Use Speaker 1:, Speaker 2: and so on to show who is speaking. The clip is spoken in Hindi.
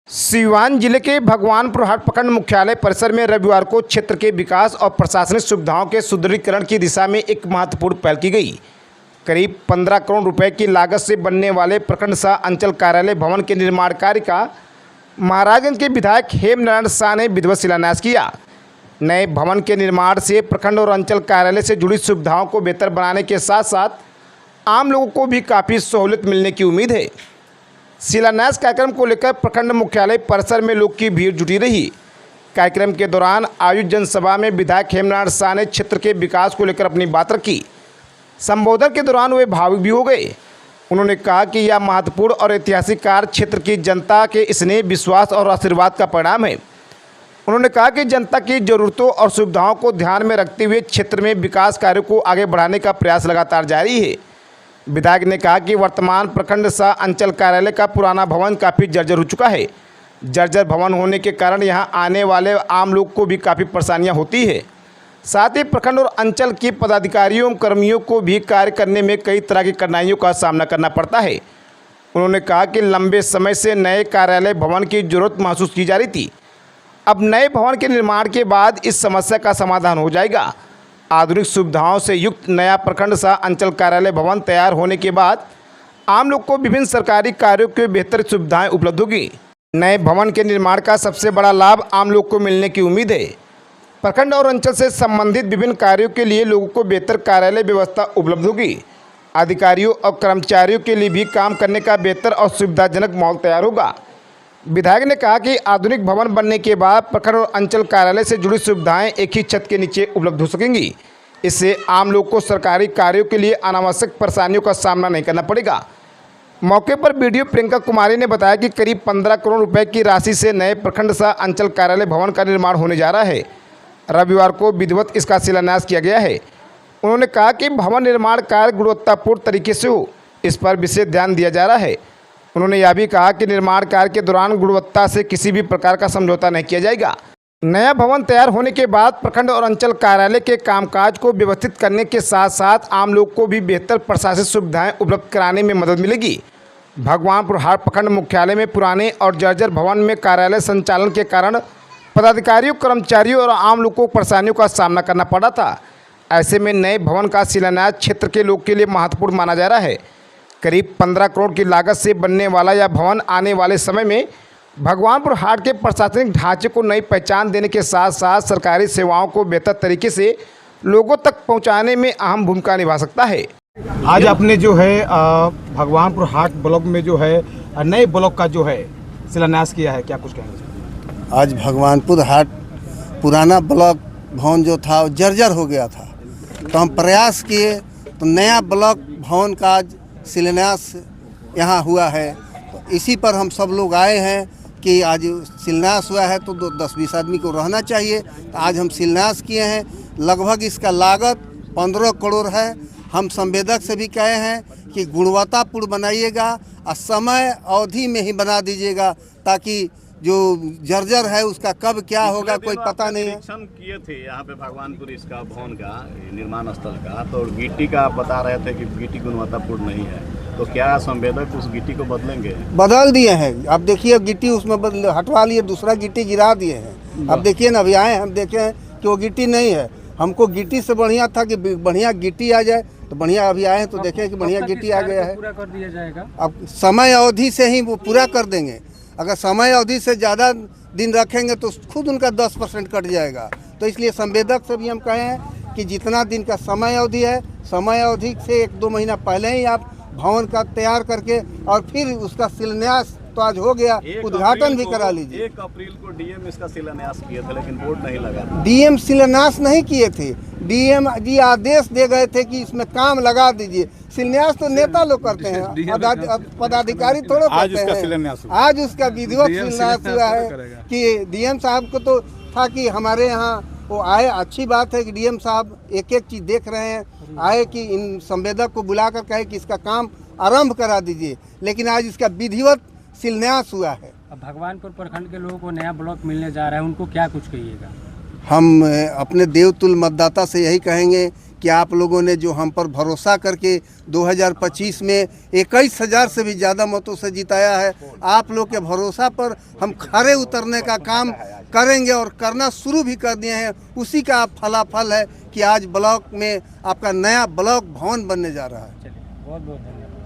Speaker 1: सीवान जिले के भगवानपुर हाट प्रखंड मुख्यालय परिसर में रविवार को क्षेत्र के विकास और प्रशासनिक सुविधाओं के सुदृढ़ीकरण की दिशा में एक महत्वपूर्ण पहल की गई। करीब 15 करोड़ रुपए की लागत से बनने वाले प्रखंड सह अंचल कार्यालय भवन के निर्माण कार्य का महाराजगंज के विधायक हेमनारायण शाह ने विधिवत शिलान्यास किया। नए भवन के निर्माण से प्रखंड और अंचल कार्यालय से जुड़ी सुविधाओं को बेहतर बनाने के साथ साथ आम लोगों को भी काफ़ी सहूलियत मिलने की उम्मीद है। शिलान्यास कार्यक्रम को लेकर प्रखंड मुख्यालय परिसर में लोग की भीड़ जुटी रही। कार्यक्रम के दौरान आयोजित जनसभा में विधायक हेमनारायण शाह ने क्षेत्र के विकास को लेकर अपनी बात रखी। संबोधन के दौरान वे भावुक भी हो गए। उन्होंने कहा कि यह महत्वपूर्ण और ऐतिहासिक कार्य क्षेत्र की जनता के स्नेह, विश्वास और आशीर्वाद का परिणाम है। उन्होंने कहा कि जनता की ज़रूरतों और सुविधाओं को ध्यान में रखते हुए क्षेत्र में विकास कार्यों को आगे बढ़ाने का प्रयास लगातार जारी है। विधायक ने कहा कि वर्तमान प्रखंड सह अंचल कार्यालय का पुराना भवन काफ़ी जर्जर हो चुका है। जर्जर भवन होने के कारण यहां आने वाले आम लोग को भी काफ़ी परेशानियां होती है। साथ ही प्रखंड और अंचल के पदाधिकारियों कर्मियों को भी कार्य करने में कई तरह की कठिनाइयों का सामना करना पड़ता है। उन्होंने कहा कि लंबे समय से नए कार्यालय भवन की जरूरत महसूस की जा रही थी। अब नए भवन के निर्माण के बाद इस समस्या का समाधान हो जाएगा। आधुनिक सुविधाओं से युक्त नया प्रखंड सह अंचल कार्यालय भवन तैयार होने के बाद आम लोग को विभिन्न सरकारी कार्यों की बेहतर सुविधाएं उपलब्ध होगी। नए भवन के निर्माण का सबसे बड़ा लाभ आम लोग को मिलने की उम्मीद है। प्रखंड और अंचल से संबंधित विभिन्न कार्यों के लिए लोगों को बेहतर कार्यालय व्यवस्था उपलब्ध होगी। अधिकारियों और कर्मचारियों के लिए भी काम करने का बेहतर और सुविधाजनक माहौल तैयार होगा। विधायक ने कहा कि आधुनिक भवन बनने के बाद प्रखंड और अंचल कार्यालय से जुड़ी सुविधाएं एक ही छत के नीचे उपलब्ध हो सकेंगी। इससे आम लोग को सरकारी कार्यों के लिए अनावश्यक परेशानियों का सामना नहीं करना पड़ेगा। मौके पर बीडीओ प्रियंका कुमारी ने बताया कि करीब 15 करोड़ रुपए की राशि से नए प्रखंड सह अंचल कार्यालय भवन का निर्माण होने जा रहा है। रविवार को विधिवत इसका शिलान्यास किया गया है। उन्होंने कहा कि भवन निर्माण कार्य गुणवत्तापूर्ण तरीके से हो, इस पर विशेष ध्यान दिया जा रहा है। उन्होंने यह भी कहा कि निर्माण कार्य के दौरान गुणवत्ता से किसी भी प्रकार का समझौता नहीं किया जाएगा। नया भवन तैयार होने के बाद प्रखंड और अंचल कार्यालय के कामकाज को व्यवस्थित करने के साथ साथ आम लोग को भी बेहतर प्रशासनिक सुविधाएं उपलब्ध कराने में मदद मिलेगी। भगवानपुर हाट प्रखंड मुख्यालय में पुराने और जर्जर भवन में कार्यालय संचालन के कारण पदाधिकारियों, कर्मचारियों और आम लोगों को परेशानियों का सामना करना पड़ा था। ऐसे में नए भवन का शिलान्यास क्षेत्र के लोग के लिए महत्वपूर्ण माना जा रहा है। करीब 15 करोड़ की लागत से बनने वाला यह भवन आने वाले समय में भगवानपुर हाट के प्रशासनिक ढांचे को नई पहचान देने के साथ साथ सरकारी सेवाओं को बेहतर तरीके से लोगों तक पहुंचाने में अहम भूमिका निभा सकता है।
Speaker 2: आज आपने जो है भगवानपुर हाट ब्लॉक में जो है नए ब्लॉक का जो है शिलान्यास किया है, क्या कुछ कहेंगे?
Speaker 3: आज भगवानपुर हाट पुराना ब्लॉक भवन जो था वो जर्जर हो गया था, तो हम प्रयास किए तो नया ब्लॉक भवन का आज शिलान्यास यहाँ हुआ है। तो इसी पर हम सब लोग आए हैं कि आज शिलान्यास हुआ है तो 10-20 आदमी को रहना चाहिए। तो आज हम शिलान्यास किए हैं। लगभग इसका लागत 15 करोड़ है। हम संवेदक से भी कहे हैं कि गुणवत्तापूर्ण बनाइएगा और समय अवधि में ही बना दीजिएगा, ताकि जो जर्जर है उसका कब क्या होगा कोई पता नहीं है।
Speaker 4: निरीक्षण किए थे यहाँ पे भगवानपुर इसका भवन का निर्माण स्थल का, तो गिट्टी का बता रहे थे कि गिट्टी गुणवत्तापूर्ण नहीं है, तो क्या संवेदक उस गिट्टी को बदलेंगे?
Speaker 3: बदल दिए हैं। अब देखिए गिट्टी उसमें हटवा लिए, दूसरा गिट्टी गिरा दिए हैं। अब देखिए ना, अभी आए हम देखे हैं कि वो गिट्टी नहीं है। हमको गिट्टी से बढ़िया था कि बढ़िया गिट्टी आ जाए, तो बढ़िया अभी आए हैं तो देखें कि बढ़िया गिट्टी आ गया है।
Speaker 5: पूरा कर दिया जाएगा।
Speaker 3: अब समय अवधि से ही वो पूरा कर देंगे। अगर समय अवधि से ज़्यादा दिन रखेंगे तो खुद उनका 10% कट जाएगा। तो इसलिए संवेदक से भी हम कहे हैं कि जितना दिन का समय अवधि है, समय अवधि से 1-2 महीना पहले ही आप भवन का तैयार करके और फिर उसका शिलान्यास तो आज हो गया, उद्घाटन भी करा लीजिए।
Speaker 4: 1 अप्रैल को डीएम इसका शिलान्यास किए थे, लेकिन बोर्ड नहीं लगा।
Speaker 3: डीएम शिलान्यास नहीं किए थे। डीएम जी आदेश दे गए थे कि इसमें काम लगा दीजिए। शिलान्यास तो नेता लोग करते हैं, पदाधिकारी थोड़ा करते हैं। आज उसका विधिवत शिलान्यास हुआ है कि डीएम साहब को तो था कि हमारे यहाँ वो आए। अच्छी बात है कि डीएम साहब एक चीज़ देख रहे हैं, आए कि इन संवेदक को बुलाकर कहे कि इसका काम आरंभ करा दीजिए। लेकिन आज इसका विधिवत शिलान्यास हुआ है।
Speaker 5: अब भगवानपुर प्रखंड के लोगों को नया ब्लॉक मिलने जा रहा है, उनको क्या कुछ कहिएगा?
Speaker 3: हम अपने देवतुल्य मतदाता से यही कहेंगे कि आप लोगों ने जो हम पर भरोसा करके 2025 में 21,000 से भी ज़्यादा मतों से जिताया है। आप लोग के भरोसा पर हम खरे उतरने का काम करेंगे और करना शुरू भी कर दिए हैं। उसी का फलाफल है कि आज ब्लॉक में आपका नया ब्लॉक भवन बनने जा रहा है।
Speaker 5: चलिए, बहुत बहुत धन्यवाद।